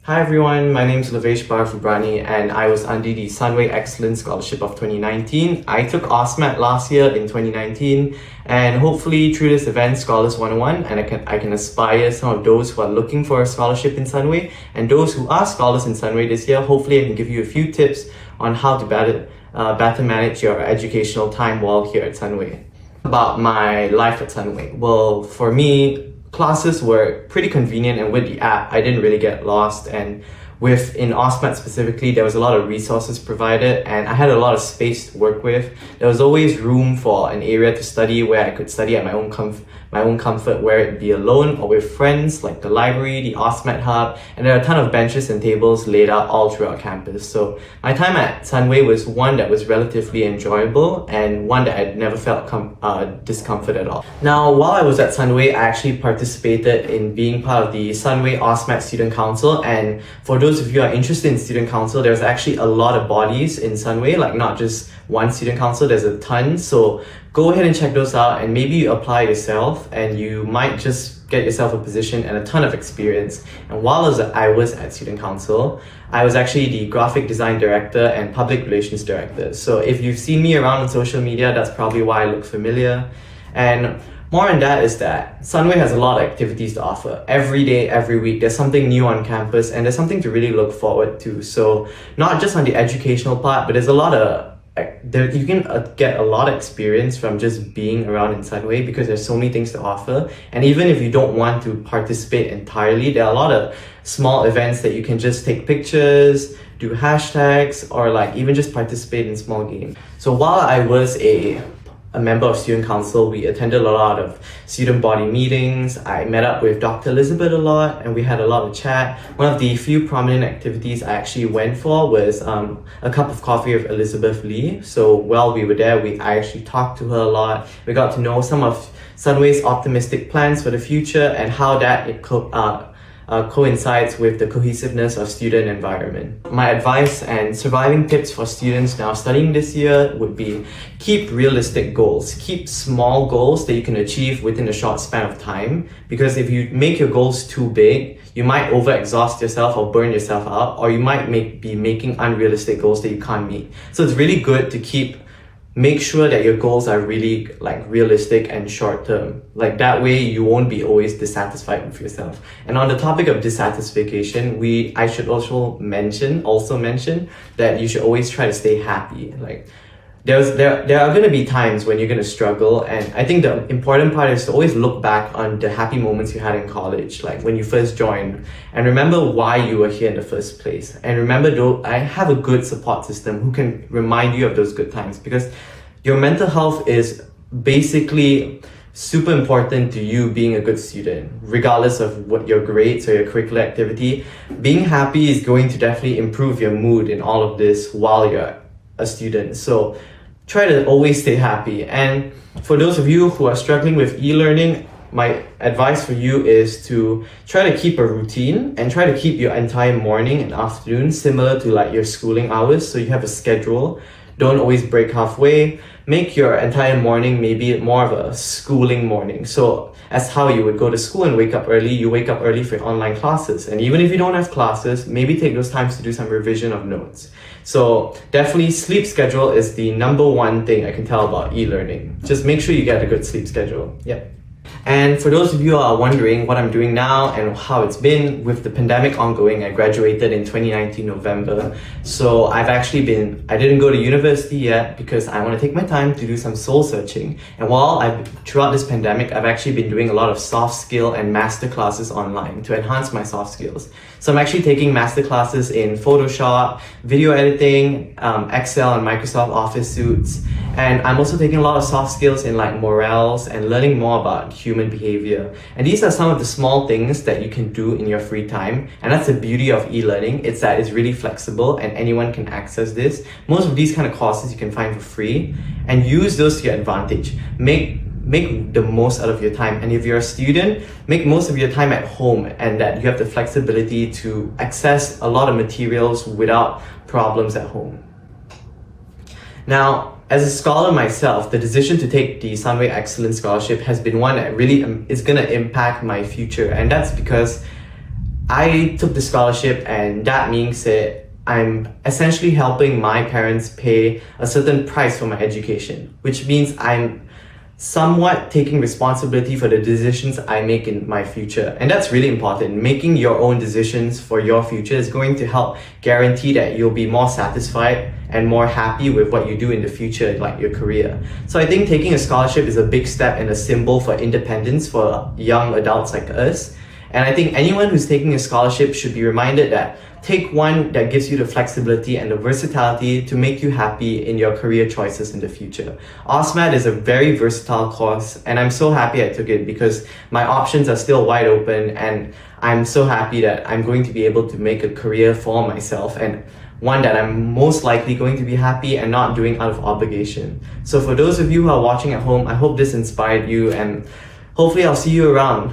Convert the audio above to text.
Hi everyone, my name is Levesh, Barth, Ubrani, and I was under the Sunway Excellence Scholarship of 2019. I took AUSMAT last year in 2019, and hopefully through this event, Scholars 101, and I can aspire some of those who are looking for a scholarship in Sunway, and those who are scholars in Sunway this year, hopefully I can give you a few tips on how to better manage your educational time while here at Sunway. About my life at Sunway. Well, for me, classes were pretty convenient, and with the app I didn't really get lost, and in AUSMAT specifically there was a lot of resources provided and I had a lot of space to work with. There was always room for an area to study where I could study at my own comfort, where it be alone or with friends, like the library, the AUSMAT hub, and there are a ton of benches and tables laid out all throughout campus. So my time at Sunway was one that was relatively enjoyable and one that I'd never felt discomfort at all. Now, while I was at Sunway, I actually participated in being part of the Sunway AUSMAT Student Council, and for those of you who are interested in Student Council, there's actually a lot of bodies in Sunway, like not just one Student Council, there's a ton. So go ahead and check those out, and maybe you apply yourself and you might just get yourself a position and a ton of experience. And while I was at Student Council, I was actually the graphic design director and public relations director. So if you've seen me around on social media, that's probably why I look familiar. And more on that is that Sunway has a lot of activities to offer. Every day, every week, there's something new on campus and there's something to really look forward to. So not just on the educational part, but there's a lot of you can get a lot of experience from just being around in Sunway because there's so many things to offer. And even if you don't want to participate entirely, there are a lot of small events that you can just take pictures, do hashtags, or like even just participate in small games. So while I was a member of Student Council, we attended a lot of student body meetings. I met up with Dr. Elizabeth a lot and we had a lot of chat. One of the few prominent activities I actually went for was a cup of coffee with Elizabeth Lee. So while we were there, I actually talked to her a lot. We got to know some of Sunway's optimistic plans for the future and how that coincides with the cohesiveness of student environment. My advice and surviving tips for students now studying this year would be keep realistic goals. Keep small goals that you can achieve within a short span of time, because if you make your goals too big, you might overexhaust yourself or burn yourself out, or you might be making unrealistic goals that you can't meet. So it's really good to make sure that your goals are really realistic and short term. Like that way you won't be always dissatisfied with yourself. And on the topic of dissatisfaction, I should also mention that you should always try to stay happy. Like there are going to be times when you're going to struggle, and I think the important part is to always look back on the happy moments you had in college, like when you first joined, and remember why you were here in the first place. And remember, though, I have a good support system who can remind you of those good times, because your mental health is basically super important to you being a good student, regardless of what your grades or your curricular activity. Being happy is going to definitely improve your mood in all of this while you're a student. So try to always stay happy. And for those of you who are struggling with e-learning, my advice for you is to try to keep a routine and try to keep your entire morning and afternoon similar to like your schooling hours. So you have a schedule. Don't always break halfway. Make your entire morning maybe more of a schooling morning. So as how you would go to school and wake up early, you wake up early for online classes. And even if you don't have classes, maybe take those times to do some revision of notes. So definitely sleep schedule is the number one thing I can tell about e-learning. Just make sure you get a good sleep schedule. Yep. And for those of you who are wondering what I'm doing now and how it's been with the pandemic ongoing, I graduated in 2019 November. So I didn't go to university yet because I want to take my time to do some soul searching. And throughout this pandemic, I've actually been doing a lot of soft skill and master classes online to enhance my soft skills. So I'm actually taking master classes in Photoshop, video editing, Excel and Microsoft Office suites. And I'm also taking a lot of soft skills in like morals and learning more about human behavior. And these are some of the small things that you can do in your free time. And that's the beauty of e-learning. It's that it's really flexible and anyone can access this. Most of these kind of courses you can find for free, and use those to your advantage. Make the most out of your time. And if you're a student, make most of your time at home, and that you have the flexibility to access a lot of materials without problems at home. Now, as a scholar myself, the decision to take the Sunway Excellence Scholarship has been one that really is going to impact my future. And that's because I took the scholarship, and that means that I'm essentially helping my parents pay a certain price for my education, which means I'm somewhat taking responsibility for the decisions I make in my future. And that's really important. Making your own decisions for your future is going to help guarantee that you'll be more satisfied and more happy with what you do in the future, like your career. So I think taking a scholarship is a big step and a symbol for independence for young adults like us. And I think anyone who's taking a scholarship should be reminded that take one that gives you the flexibility and the versatility to make you happy in your career choices in the future. AUSMAT is a very versatile course, and I'm so happy I took it because my options are still wide open, and I'm so happy that I'm going to be able to make a career for myself, and one that I'm most likely going to be happy and not doing out of obligation. So for those of you who are watching at home, I hope this inspired you, and hopefully I'll see you around.